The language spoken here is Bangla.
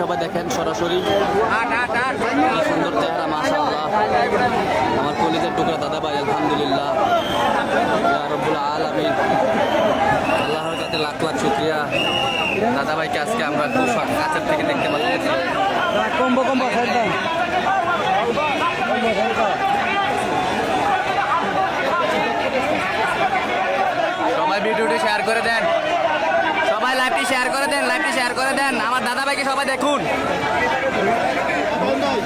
সবাই দেখেন সরাসরি কি সুন্দর চেহারা মাশাআল্লাহ। আমার কলিজার টুকরা দাদা ভাই আলহামদুলিল্লাহ ইয়া রাব্বুল আলামিন, আল্লাহর কাছে লাখ লাখ শুকরিয়া। দাদা ভাইকে আজকে আমরা খুব কাছের থেকে দেখতে পাচ্ছি। সবাই ভিডিওটি শেয়ার করে দেন, সবাই লাইভটি শেয়ার করে দেন, লাইভটি শেয়ার করে দেন। আমার দাদা ভাইকে সবাই দেখুন।